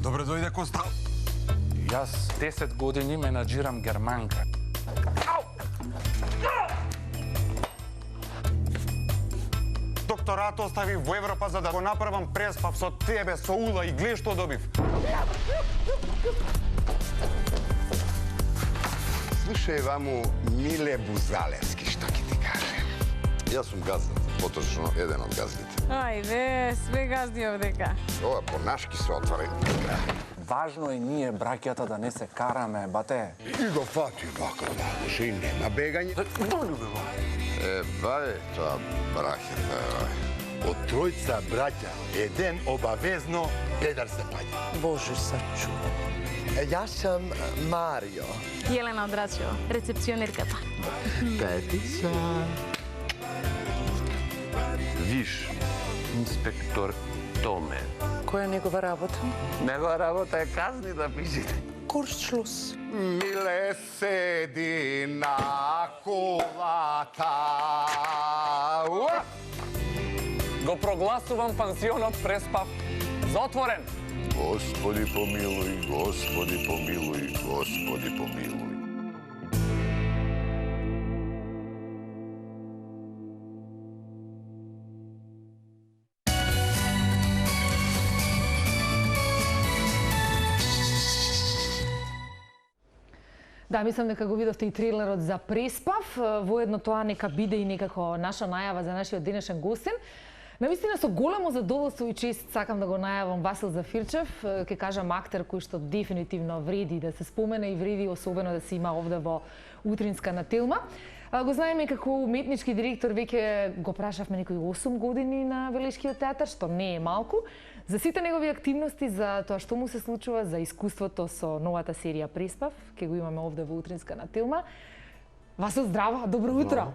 Добре дојде Коста. Јас 10 години менаџирам германка. Докторат остави во Европа за да го направам преспав со тебе, со Ула и гледа што добив. Слушај, ваму, Миле Бузалевски, што ќе ти кажем? Јас сум газда, поточно еден од газдите. Ајде, све газди овдека. Ова по-нашки се отварен. Важно е ние, браќата, да не се караме, бате. И го фати вака, ше и нема бегање. Бај, тоа брахета, Од тројца браќа, еден обавезно педар се паѓа. Боже, сачува. Јас сум Марио. Јелена Одрачева, рецепционерката. Петица. Виш, инспектор Томе. Која е негова работа? Негова работа е казни да пишете. Курсшлус. Миле седи на колата. Го прогласувам пансионот преспав затворен. Господи помилуј, Господи помилуј, Господи помилуј. Да, мислам дека го видовте и трейлерот за Преспав. Воедно тоа нека биде и некако наша најава за нашиот денешен гостин. Навистина со големо задоволство и чест сакам да го најавам Васил Зафирчев, ќе кажам актер кој што дефинитивно вреди да се спомене и вреди особено да се има овде во утринска на Телма. Го знаеме како уметнички директор, веќе го прашавме некои 8 години на Велешкиот театар, што не е малку. За сите негови активности, за тоа што му се случува, за искуството со новата серија Преспав, ќе го имаме овде во утринска на Телма. Васил, здраво, добро утро.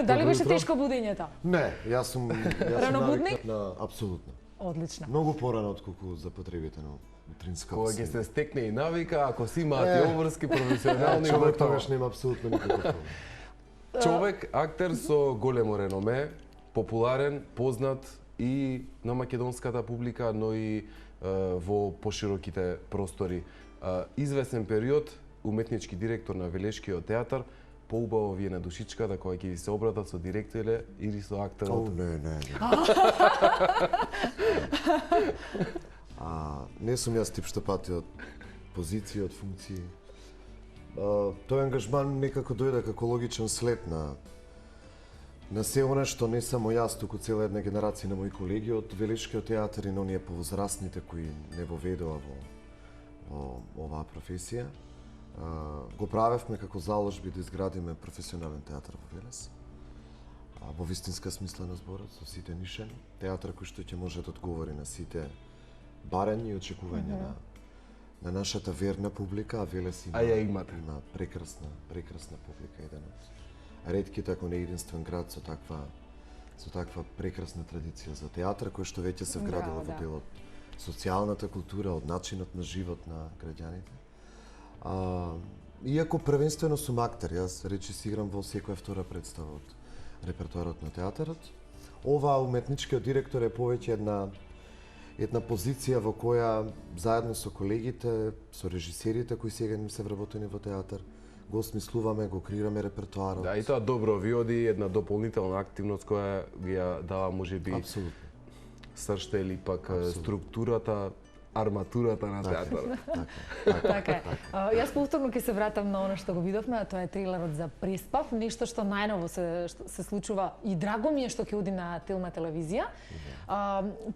Дали беше тешко будењето? Не, јас сум Ранобудник? Апсолутно. Одлично. Многу порано отколку за потребите на утринска. Кога ќе се стекне и навика, ако си имаат и обврски професионални, човек тогаш нема апсолутно никаков проблем. Човек, актер со големо реноме, популарен, познат и на македонската публика, но и во пошироките простори. Известен период, уметнички директор на Велешкиот театар, поубаво ви е на душичката кога ќе ви се обратат со директорите или со актерот? Не. Не сум јас тип што пати од позиции, од функции. Тој ангажман некако дојде како логичен след на се она што не само јас, туку цела една генерација на мои колеги од Велешкиот театар и на оние повозрастните кои не воведува во оваа професија. Го правевме како заложби да изградиме професионален театар во Велес. Во вистинска смисла на зборот, со сите нишани. Театар кој што ќе може да одговори на сите барања и очекувања на нашата верна публика, а Велес има прекрасна публика, еден од ретките, ако не единствен град со таква прекрасна традиција за театар, кој што веќе се вградила во дел од социјалната култура, од начинот на живот на граѓаните. Иако првенствено сум актер, јас режисирам во секоја втора представа од репертоарот на театарот. Ова уметничкиот директор е повеќе една позиција во која заедно со колегите, со режисерите кои сега им се вработени во театар, го осмислуваме, го креираме репертоарот. Да, и тоа добро ви оди една дополнителна активност која ги ја дава можеби сршта или пак структурата, арматурата на театарот. Така е. Јас повторно ќе се вратам на она што го видовме, а тоа е трейлерот за Преспав, нешто што најново се случува и драго ми е што ќе оди на Телма телевизија.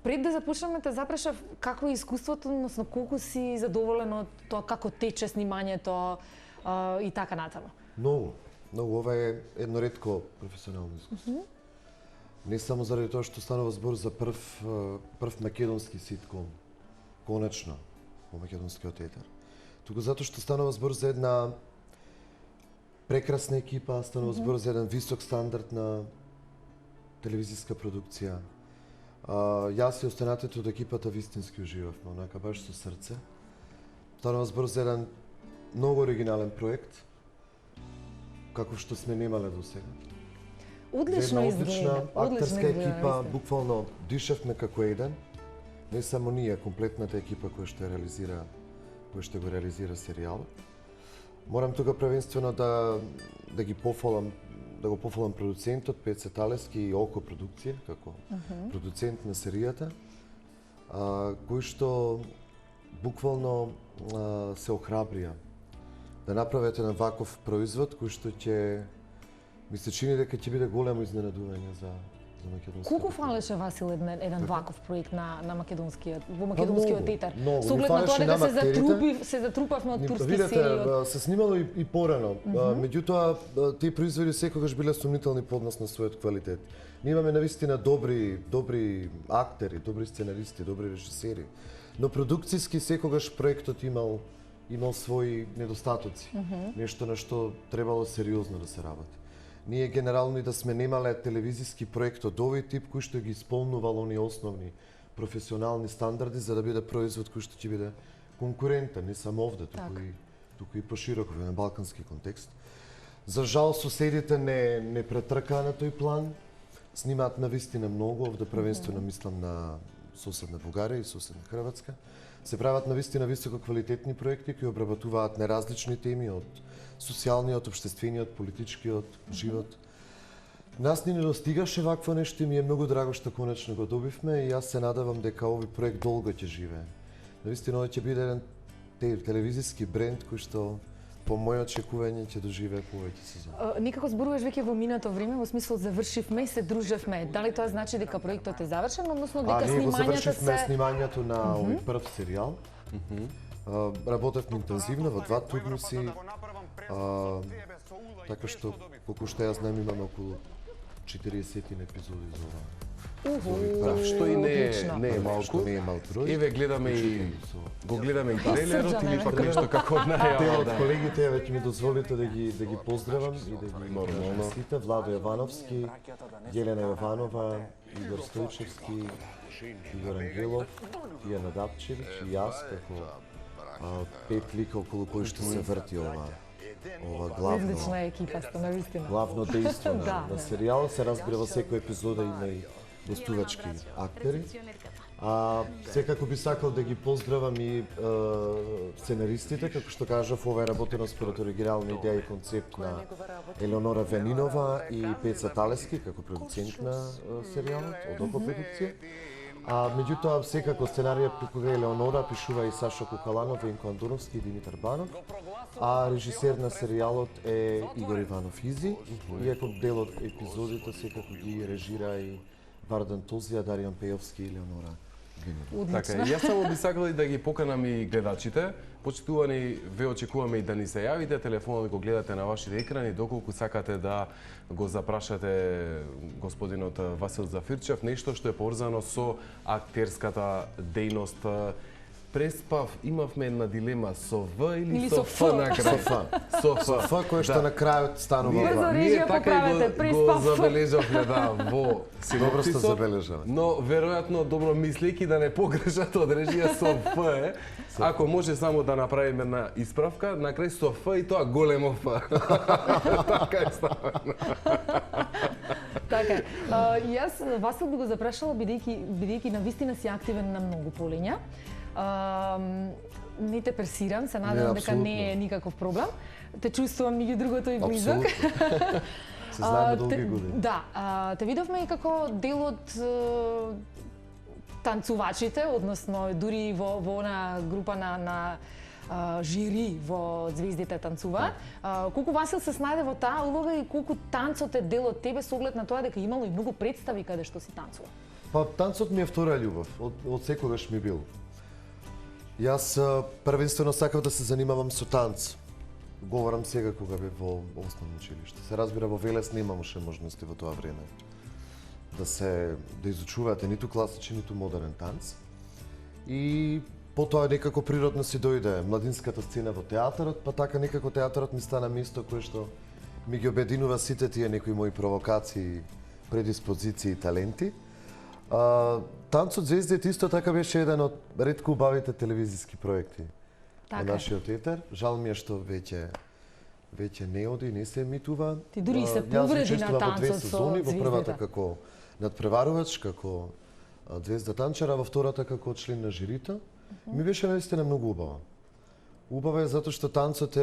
Пред да започнеме те запрашав какво е искуството, односно колку си задоволен од тоа како тече снимањето и така натаму. Многу. Ова е едно ретко професионално искуство. Не само заради тоа што станува збор за прв македонски ситком, конечно, во македонскиот театар. Туку затоа што станува збор за една прекрасна екипа, станува збор за еден висок стандард на телевизиска продукција. Јас и останатите од екипата вистински уживавме, онака баш со срце. Станува збор за еден многу оригинален проект, каков што сме немале до сега. Одлично изгледа. Одлична актерска екипа, буквално дишевме како еден. Не само ние, комплетната екипа која што го реализира серијалот. Морам тука првенствено да го пофалам продуцентот Пеца Талески и Око продукција како продуцент на серијата, кој што буквално се охрабрија да направите на ваков производ кој што ќе ми се чини дека ќе биде големо изненадување за македонскиот. Колку фалеше Васил еден ваков проект на македонскиот театар? Многу. Со оглед на тоа дека се затрупавме од турски серии. Се снимало и порано. Меѓутоа, тие производи секогаш биле сомнителни по однос на својот квалитет. Ние имаме навистина добри актери, добри сценаристи, добри режисери, но продукцијски секогаш проектот имал своји недостатоци. Нешто на што требало сериозно да се работи. Ние генерално и да сме немале телевизиски проект од овој тип кој што ги исполнувал оние основни професионални стандарди за да биде производ кој што ќе биде конкурентен, не само овде, туку и пошироко на балкански контекст. За жал соседите не претркаа на тој план. Снимаат навистина многу, овде првенствено мислам на соседна Бугарија и соседна Хрватска. Се прават навистина високо квалитетни проекти кои обработуваат неразлични теми од социјалниот, општествениот, политичкиот живот. Нас ни недостигаше вакво нешто и ми е многу драго што конечно го добивме и јас се надевам дека овој проект долго ќе живее. Навистина ова ќе биде еден телевизиски бренд кој што по моје очекување ќе доживее повеќе сезони. Некако зборуваш веќе во минато време, во смисол завршивме и се дружевме. Дали тоа значи дека проектот е завршен, односно дека ние го снимањата завршивме се... снимањето на овој прв серијал. Работевме интензивно во 2 турнуси. Така што, колку што јас знам, имаме околу 40 епизоди за ова. Што и не е малку. Не е мал број. Еве гледаме и трейлерот или пак нешто како најава. Те од колегите веќе ми дозволите да ги поздравам и да ги честитам. Владо Јовановски, Јелена Јованова, Игор Стојчевски, Игор Ангелов, Тијана Дапчевиќ и јас како 5 лика околу кои што се врти ова Одлична екипа сте, навистина. Главно дејство на серијалот. Се разбира во секоја епизода има и гостувачки актери. Секако би сакал да ги поздравам и сценаристите, како што кажав, ова е работено според оригинална идеја и концепт на Елеонора Венинова и Пеца Талески како продуцент на серијалот од Око продукција. Меѓутоа, секако сценаријот кога Елеонора пишува и Сашо Кукаланов, Венко Андуновски и Димитар Банов, а режисер на серијалот е Игор Иванов Изи, иако дел од епизодите секако ги режира и Вардан Тозија, Даријан Пејовски и Елеонора Венинова. Така, јас само би сакал и да ги поканам и гледачите. Почитувани, ве очекуваме и да ни се јавите, телефонот го гледате на вашите екрани, доколку сакате да го запрашате господинот Васил Зафирчев, нешто што е поврзано со актерската дејност. Преспав, имавме една дилема со В или со Ф на крај? Со Ф, кој што на крајот станува В. Ние така и го забележавме во синопсисот, но веројатно добро мислејќи да не погрешат од режија со Ф ако може само да направиме една исправка, на крај со Ф и тоа големо Ф. Така е ставено. Така. Јас Васил би го запрашала бидејќи навистина си активен на многу полиња. Не те персирам, се надевам дека не е никаков проблем. Те чувствувам меѓу другото и близок. Се знаеме долги години. Да, те видовме и како дел од танцувачите, односно дури во она група на жири во Звездите танцуваат. Колку Васил се снајде во таа улога и колку танцот е дел од тебе со оглед на тоа дека имало и многу представи каде што си танцува? Па танцот ми е втора љубов, од секогаш ми бил. Јас првенствено сакав да се занимавам со танц. Говорам сега кога бев во основно училиште. Се разбира, во Велес немаше можности во тоа време да изучувате ниту класичен, ниту модерен танц. И потоа некако природно си дојде младинската сцена во театарот, па така некако театарот ми стана место кое што ми ги обединува сите тие некои мои провокации, предиспозиции и таленти. Танцот Звездите исто така беше еден од ретко убавите телевизиски проекти на нашиот театар. Жал ми е што веќе не оди, не се емитува. Ти дури се повреди на танцот со сезони, во првата како надпреварувач, како Звезда Танчара, во втората како член на жирито. Ми беше наистина многу убава. Убава е затоа што танцот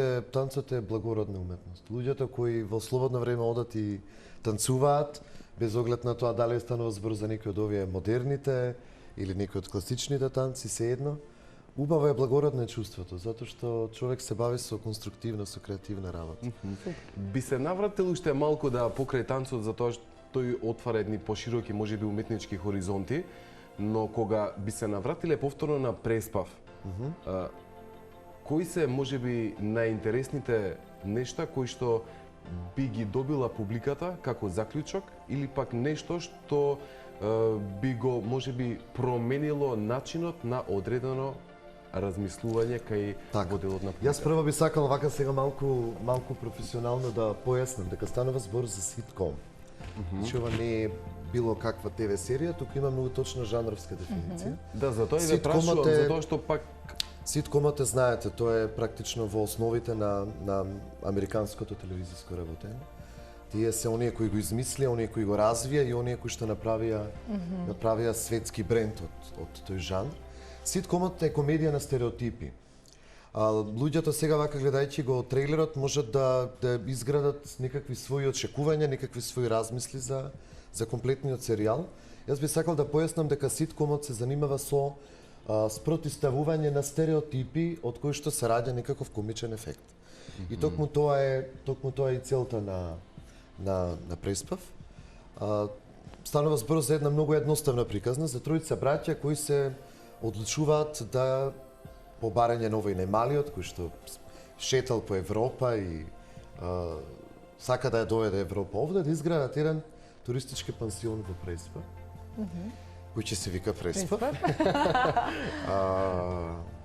е благородна уметност. Луѓето кои во слободно време одат и танцуваат, без оглед на тоа дали станува збор за некои од овие модерните или некои од класичните танци, се едно. Убаво е благородно е чувството, затоа што човек се бави со конструктивна, со креативна работа. Би се навратил уште малку да покрај танцот, затоа што тој отвара едни пошироки, можеби уметнички хоризонти, но кога би се навратиле повторно на Преспав, кои се можеби најинтересните нешта кои што би ги добила публиката како заклучок или пак нешто што би го можеби променило начинот на одредено размислување кај воделот на публиката? Јас прво би сакал вака сега малку професионално да појаснам дека станува збор за ситком. Значи ова не е било каква ТВ серија, туку има многу точна жанровска дефиниција. Да, затоа и ве прашувам, затоа што пак ситкомот е, знаете, тоа е практично во основите на американското телевизиско работење. Тие се оние кои го измислија, оние кои го развија и оние кои што направија светски бренд од тој жанр. Ситкомот е комедија на стереотипи. Луѓето сега вака гледајќи го трейлерот можат да изградат некакви своји очекувања, некакви своји размисли за комплетниот серијал. Јас би сакал да појаснам дека ситкомот се занимава со спротивставување на стереотипи од кои што се раѓа некаков комичен ефект. И токму тоа е и целта на Преспав. Станува збор за една многу едноставна приказна за тројца браќа кои се одлучуваат да по барање на овој најмалиот кој што шетал по Европа и сака да ја доведе Европа овде, да изградат еден туристички пансион во Преспав. Кој ќе се вика Преспав.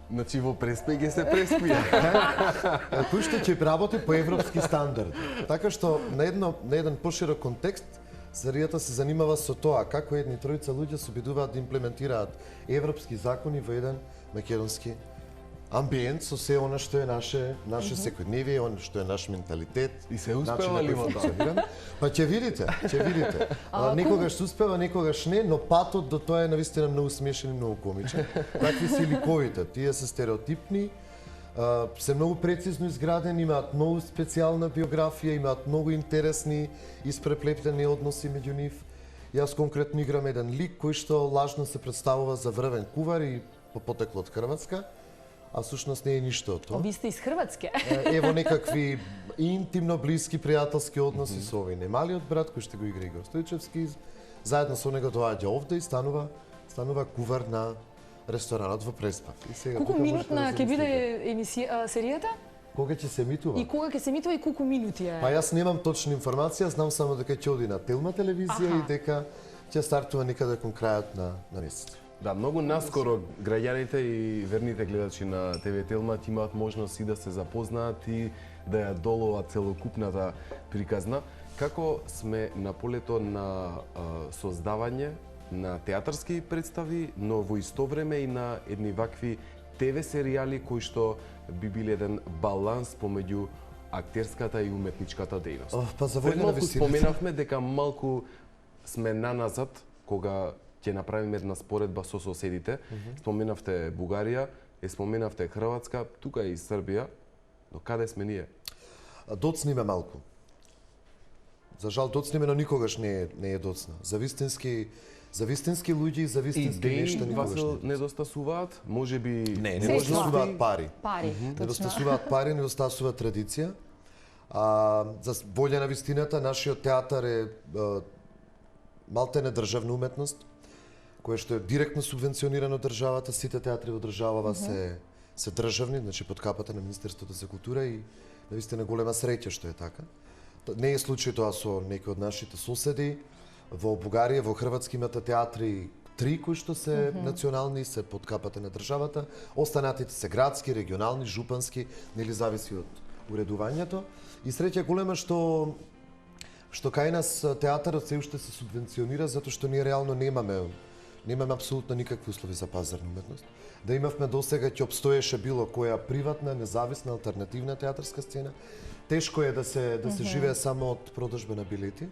Значи во Преспа ги се преспија. Кој што ќе работи по европски стандард. Така што на еден поширок контекст серијата се занимава со тоа како едни тројца луѓе се обидуваат да имплементираат европски закони во еден македонски амбиент со се она што е наше секојдневие, она што е наш менталитет. И се успева ли во тоа? Па ќе видите. Некогаш се успева, некогаш не, но патот до тоа е навистина многу смешен и многу комичен. Такви си ликовите, тие се стереотипни, се многу прецизно изградени, имаат многу специјална биографија, имаат многу интересни испреплетени односи меѓу нив. Јас конкретно играм еден лик кој што лажно се представува за врвен кувар и по потекло од Хрватска, а всушност не е ништо од тоа. Ви сте из Хрватска? Ево некакви интимно блиски пријателски односи со овој немалиот брат кој што го игра Игор Стојчевски, заедно со него доаѓа овде и станува кувар на ресторанот во Преспав. Колку минутна ќе биде серијата? Кога ќе се емитува? И кога ќе се емитува и колку минути е? Па јас немам точна информација, знам само дека ќе оди на Телма телевизија и дека ќе стартува некаде кон крајот на месец. Да, многу наскоро граѓаните и верните гледачи на ТВ Телма имаат можност и да се запознаат и да ја доловат целокупната приказна. Како сме на полето на создавање на театарски представи, но во исто време и на едни вакви ТВ серијали кои што би били еден баланс помеѓу актерската и уметничката дејност. Па за војна малку споменавме дека малку сме наназад кога ќе направиме една споредба со соседите. Споменавте Бугарија, споменавте Хрватска, тука и Србија. Но каде сме ние? Доцниме малку. За жал доцниме, но никогаш не е доцна. За вистински луѓе и за вистински нешта никогаш не. Васил, недостасуваат? Можеби не недостасуваат пари. Недостасуваат пари, недостасува традиција. За волја на вистината, нашиот театар е малтене државна уметност, која што е директно субвенционирано од државата. Сите театри во државава се државни, значи под капата на Министерството за култура и навистина голема среќа што е така. Не е случај тоа со некои од нашите соседи. Во Бугарија, во Хрватска имате театри 3 кои што се национални, се под капата на државата. Останатите се градски, регионални, жупански, нели зависи од уредувањето. И среќа голема што кај нас театарот се уште се субвенционира затоа што ние реално немаме апсолутно никакви услови за пазарна уметност. Да имавме досега ќе обстоеше било која приватна, независна, алтернативна театарска сцена. Тешко е да се живее само од продажба на билети.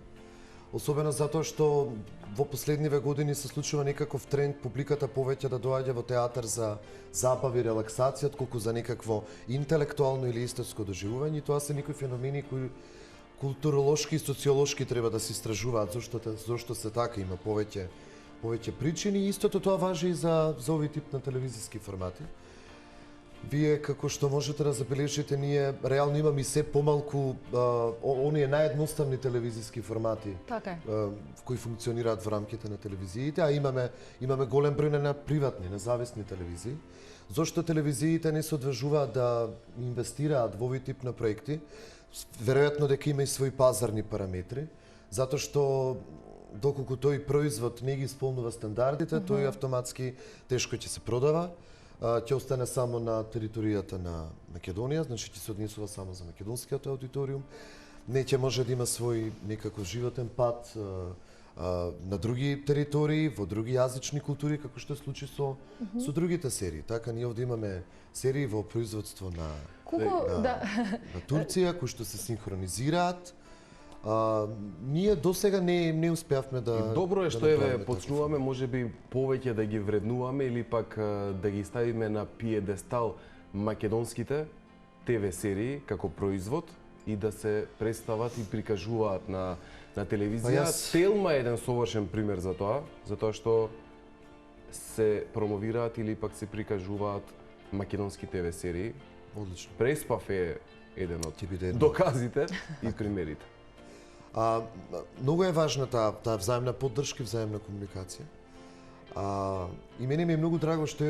особено затоа што во последниве години се случува некаков тренд публиката повеќе да доаѓа во театар за забава и релаксација, отколку за некакво интелектуално или естетско доживување. И тоа се некои феномени кои културолошки и социолошки треба да се истражуваат зошто се така, има повеќе причини. Истото тоа важи и за овој тип на телевизиски формати. Вие, како што можете да забележите, ние реално имаме и се помалку оние наједноставни телевизиски формати кои функционираат во рамките на телевизиите, а имаме голем број на приватни, независни телевизии. Зошто телевизиите не се одважуваат да инвестираат во овој тип на проекти? Веројатно дека има и своји пазарни параметри, затоа што доколку тој производ не ги исполнува стандардите, тој автоматски тешко ќе се продава. Ќе остане само на територијата на Македонија, значи ќе се однесува само за македонскиот аудиториум. Не ќе може да има свој некаков животен пат на други територии, во други јазични култури, како што е случај со другите серии. Така, ние овде имаме серии во производство на Турција, кои што се синхронизираат. Ние досега не успеавме да... Добро е што почнуваме можеби повеќе да ги вреднуваме или пак да ги ставиме на пиедестал македонските ТВ серии како производ и да се представат и прикажуваат на телевизија. Телма е еден совршен пример за тоа што се промовираат или пак се прикажуваат македонски ТВ серии. Одлично. Преспав е еден од доказите и примерите. Многу е важна таа взаемна поддршка и взаемна комуникација. И мене ми е многу драго што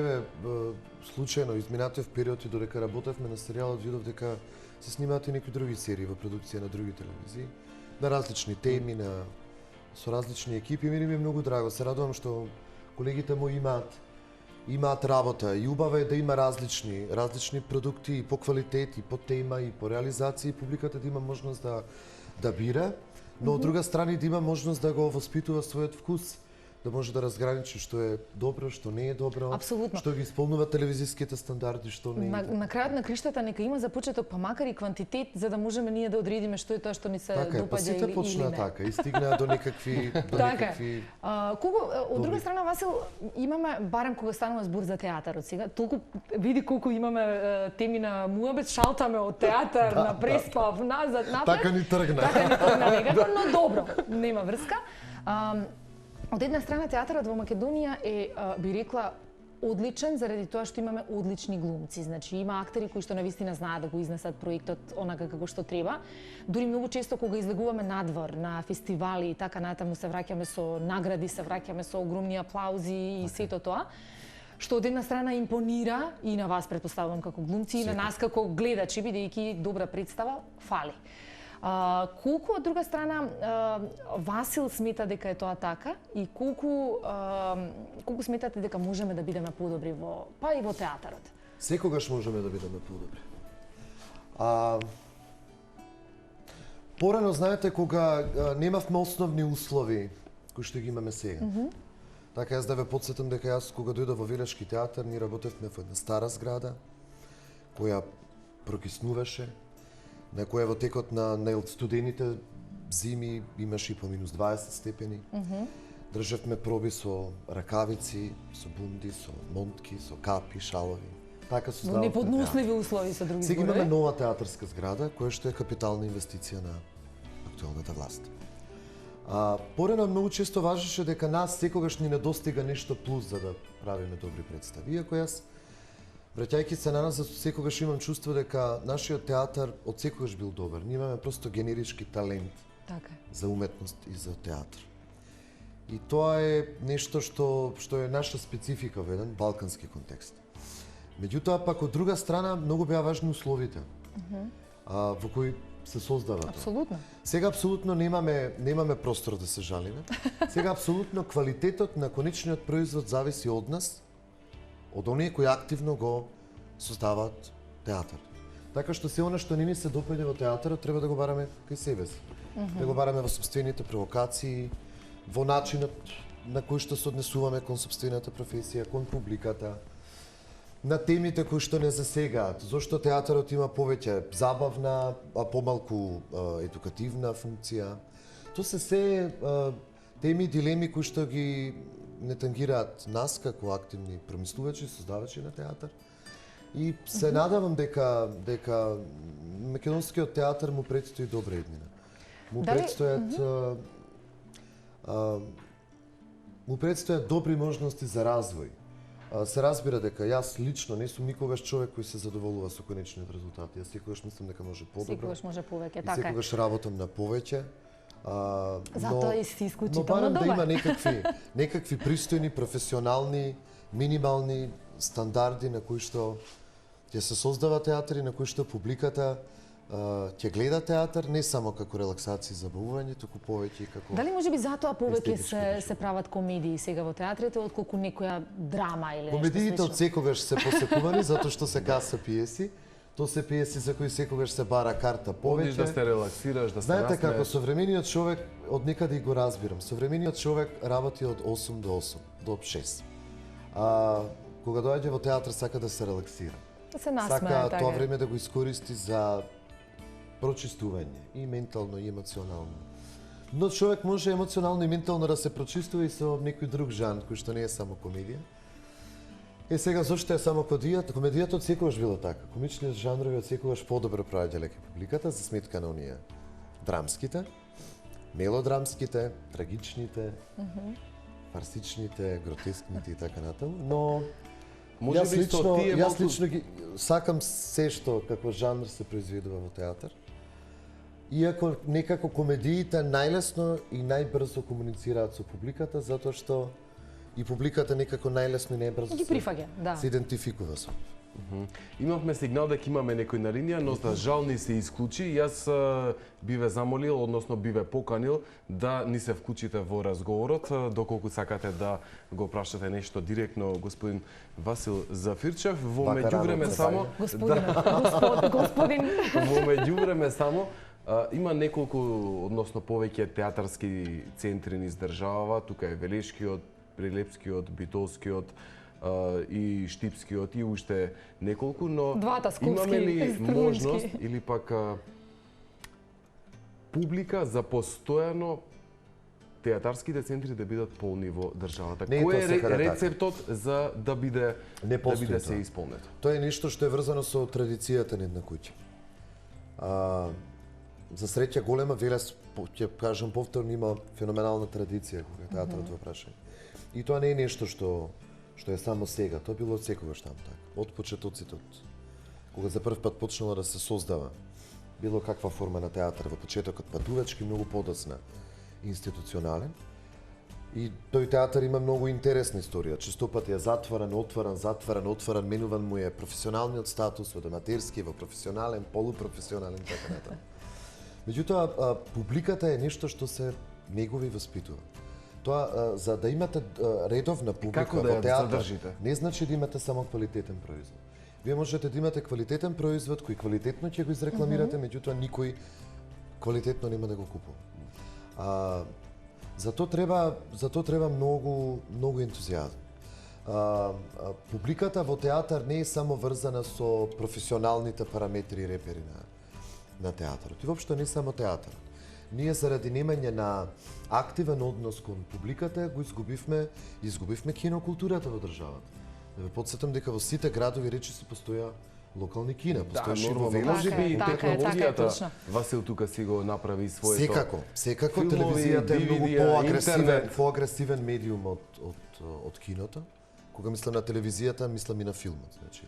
случајно изминатиот период и додека работевме на серијалот, видов дека се снимаат и некои други серии во продукција на други телевизии, на различни теми, со различни екипи. Мене ми е многу драго. Се радувам што колегите мои имаат работа и убаво е да има различни продукти и по квалитет, и по тема, и по реализација, и публиката да има можност да бира, но од друга страна да има можност да го воспитува својот вкус, да може да разграничи што е добро, што не е добро, што ги исполнува телевизиските стандарди, што не е. На крајот на криштата нека има за почеток па макар и квантитет за да можеме ние да одредиме што е тоа што ни се допаѓа или не. Сите почнаа така и стигнаа до некакви од друга страна, Васил, имаме барем кога станува збор за театарот сега, толку види колку имаме теми на муабет, шалтаме од театар на преспав назад напред. Така ни тргна некако, но добро, нема врска. Од една страна, театарот во Македонија е, би рекла, одличен заради тоа што имаме одлични глумци. Значи, има актери кои што навистина знаат да го изнесат проектот онака како што треба. Дури многу често кога излегуваме надвор на фестивали и така натаму се враќаме со награди, се враќаме со огромни аплаузи и сето тоа, што од една страна импонира и на вас, предпоставувам, како глумци, и на нас како гледачи, бидејќи добра представа фали. Колку од друга страна Васил смета дека е тоа така и колку сметате дека можеме да бидеме подобри па и во театарот? Секогаш можеме да бидеме подобри. Порано, знаете, кога немавме основни услови кои што ги имаме сега. Така, јас да ве подсетам дека јас кога дојдов во Велешки театар, ние работевме во една стара зграда која прокиснуваше, на која во текот на студените зими имаше и по минус 20 степени. Држевме проби со ракавици, со бунди, со монтки, со капи, шалови. Така создававме. Неподносливи услови со други зборови. Сега имаме нова театарска зграда, која што е капитална инвестиција на актуелната власт. Порано многу често важеше дека нас секогаш ни недостига нешто плюс за да правиме добри представи. Иако јас, враќајќи се на нас, секогаш имам чувство дека нашиот театар од секогаш бил добар. Ние имаме просто генерички талент за уметност и за театар. И тоа е нешто што е наша специфика во еден балкански контекст. Меѓутоа, пак од друга страна, многу беа важни условите во кои се создава тоа. Апсолутно. Сега апсолутно немаме простор да се жалиме. Сега апсолутно квалитетот на конечниот производ зависи од нас, од оние кои активно го создаваат театар. Така што се она што не ни се допаѓа во театарот треба да го бараме кај себе си. Да го бараме во сопствените провокации, во начинот на кој што се однесуваме кон сопствената професија, кон публиката, на темите кои што не засегаат. Зошто театарот има повеќе забавна, а помалку едукативна функција. Тоа се теми и дилеми кои што ги не тангираат нас како активни промислувачи, создавачи на театар. И се надавам дека македонскиот театар му предстои добра иднина. Му предстојат добри можности за развој. Се разбира дека јас лично не сум никогаш човек кој се задоволува со конечниот резултат. Јас секогаш мислам дека може подобро. Секогаш може повеќе, И така е. секогаш работам на повеќе. Затоа и си исклучително барем да добар. има некакви пристојни, професионални, минимални стандарди на кои што ќе се создава театар и на кои што публиката ќе гледа театар не само како релаксација и забавување, туку повеќе и како... Дали може би затоа повеќе естетички се прават комедии сега во театрите отколку некоја драма или нешто Комедиите слично? од секогаш се посекувани затоа што се гаса пиеси. Тоа се пиеси за кои секогаш се бара карта повеќе. Одиш да се релаксираш, да се Знаете насмееш. како современиот човек, од некаде и го разбирам, современиот човек работи од 8 до 8, до 6. Кога доаѓа во театар сака да се релаксира. Да се насмее, Сака така. тоа време да го искористи за прочистување, и ментално, и емоционално. Но човек може емоционално и ментално да се прочистува и со некој друг жанр, кој што не е само комедија. Сега, зошто е само комедијата? Комедијата од секогаш било така. Комичниот жанрови од секогаш подобро проаѓале кај публиката за сметка на оние драмските, мелодрамските, трагичните, фарсичните, гротескните и така натаму, но Може би со тие јас малку- лично ги сакам се што како жанр се произведува во театар. Иако некако комедиите најлесно и најбрзо комуницираат со публиката, затоа што и публиката некако најлесно и најбрзо Ги прифаќа, да. се идентификува со. Имавме сигнал дека имаме некој на линија, но за жал ни се исклучи. Јас би ве замолил, односно би ве поканил да ни се вклучите во разговорот, доколку сакате да го прашате нешто директно господин Васил Зафирчев. Во Вака меѓувреме рано само Господин. во меѓувреме само има неколку, односно повеќе театарски центри низ државава, тука е Велешкиот, Прилепскиот, Битолскиот, и Штипскиот и уште неколку, но Двата скопски, имаме ли струмински. можност или пак публика за постојано театарските центри да бидат полни во државата? Не е Кој тоа е секаде така. рецептот за да биде Не постои се тоа. исполнето? Тоа е нешто што е врзано со традицијата на една куќа. За среќа голема Велес, ќе кажам повторно, има феноменална традиција кога е театарот во прашање. И тоа не е нешто што е само сега, тоа било од секогаш таму така. Од почетоците, кога за прв пат почнало да се создава било каква форма на театар во почетокот патувачки, многу подоцна институционален. И тој театар има многу интересна историја. Често пати е затворен, отворен, менуван му е професионалниот статус од аматерски во професионален, полупрофесионален и така натаму. Меѓутоа, публиката е нешто што се негува и воспитува. Тоа, за да имате редовна публика како да во ја театар, задржите? не значи да имате само квалитетен производ. Вие можете да имате квалитетен производ кој квалитетно ќе го изрекламирате, меѓутоа никој квалитетно нема да го купува. За тоа треба многу ентузијазм. Публиката во театар не е само врзана со професионалните параметри и репери на театарот. И воопшто не само театарот. Ние заради немање на активен однос кон публиката го изгубивме кинокултурата во државата. Да ве потсетам дека во сите градови речиси постоја локални кина, постоеше и во нормално. Може Велес. би и Така е, технологијата, точно. Васил тука си го направи своето. Секако Филмови, телевизијата е многу DVD-а, интернет. поагресивен медиум од киното. Кога мислам на телевизијата, мислам и на филмот, значи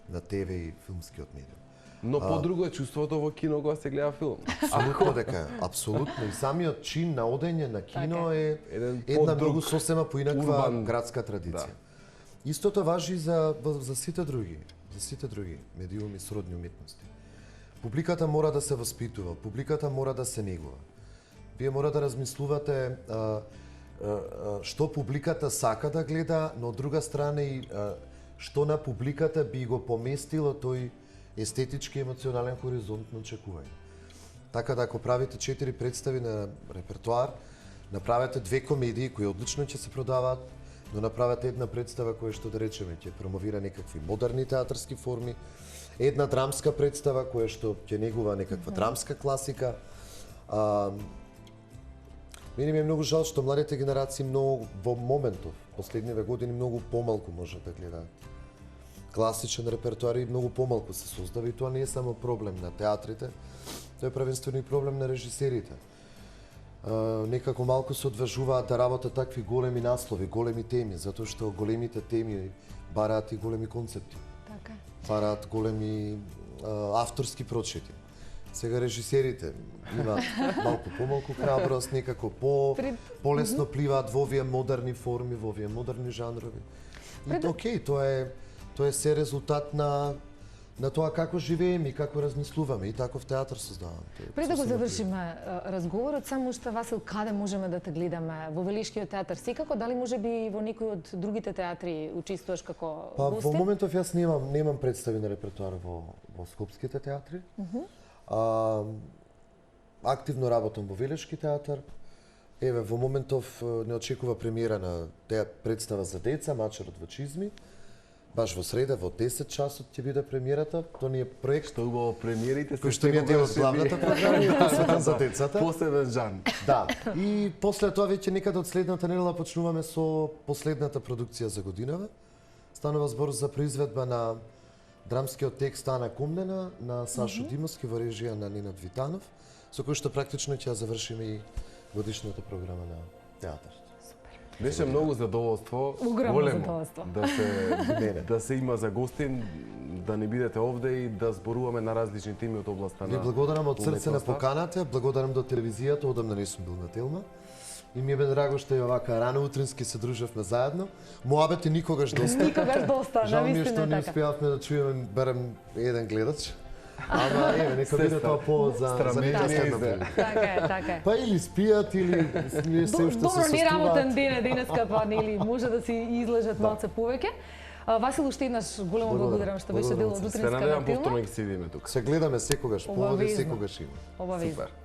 на ТВ и филмскиот медиум. Но по-друго е чувството во кино кога се гледа филм. Апсолутно дека, апсолутно. И самиот чин на одење на кино е Еден една подруг, многу сосема поинаква урбан. градска традиција. Истото важи за сите други медиуми, сродни уметности. Публиката мора да се воспитува, публиката мора да се негува. Вие мора да размислувате што публиката сака да гледа, но од друга страна и што на публиката би го поместило тој естетички емоционален хоризонт на очекување. Така да ако правите 4 представи на репертоар, направете 2 комедии кои одлично ќе се продаваат, но направете една представа која што да речеме ќе промовира некакви модерни театарски форми, една драмска представа која што ќе негува некаква драмска класика, Мене ми е многу жал што младите генерации многу во моментов, последниве години многу помалку можат да гледаат класичен репертоар и многу помалку се создава и тоа не е само проблем на театрите, тоа е првенствено и проблем на режисерите. Некако малку се одважуваат да работат такви големи наслови, големи теми, затоа што големите теми бараат и големи концепти. Така. Бараат големи авторски прочити. Сега режисерите имаат малку помалку храброст, некако полесно пливаат во овие модерни форми, во овие модерни жанрови. И окей, тоа е се резултат на тоа како живееме и како размислуваме и таков театар создаваме. Пред да го завршиме разговорот, само уште Васил, каде можеме да те гледаме? Во Велишкиот театар секако, дали може би во некој од другите театри учествуваш како гостин? Во моментов јас немам представи на репертоар во скопските театри. Активно работам во Велешки театар. Еве, во моментов не очекува премиера на представа за деца, Мачерот во чизми. Баш во среда, во 10 часот ќе биде премиерата. Тоа ни е проект Што убаво премиерите кој што ни е дел од главната програма и посветен за децата. Посебен жан. Да. И после тоа веќе некаде од следната недела почнуваме со последната продукција за годинава. Станува збор за произведба на драмскиот текст Ана Кумнена на Сашо Димовски во режија на Ненад Витанов, со кој што практично ќе ја завршиме и годишната програма на театарот. Беше многу задоволство, Огромно задоволство. Да се има за гостин, да не бидете овде и да зборуваме на различни теми од областа на. Ви благодарам од срце на поканата, благодарам до телевизијата, одамна не сум бил на Телма. И ми е бе драго што и овака рано утрински се дружевме заедно. Моабети никогаш доста. Никогаш доста, Жал ми е навистина што не така. успеавме да чуеме барем еден гледач. Ама еве, нека биде тоа повод за нека следна прилика. Така е. Па или спијат, или ние се уште се Добро, не работен состојуваат. ден е денеска, па нели може да се излежат малце повеќе. Васил, уште еднаш големо благодарам што беше дел од Се утринска надевам на Телма. повторно ќе се видиме тука. Се гледаме секогаш, поводи Обавезно. секогаш има. Обавезно. Супер.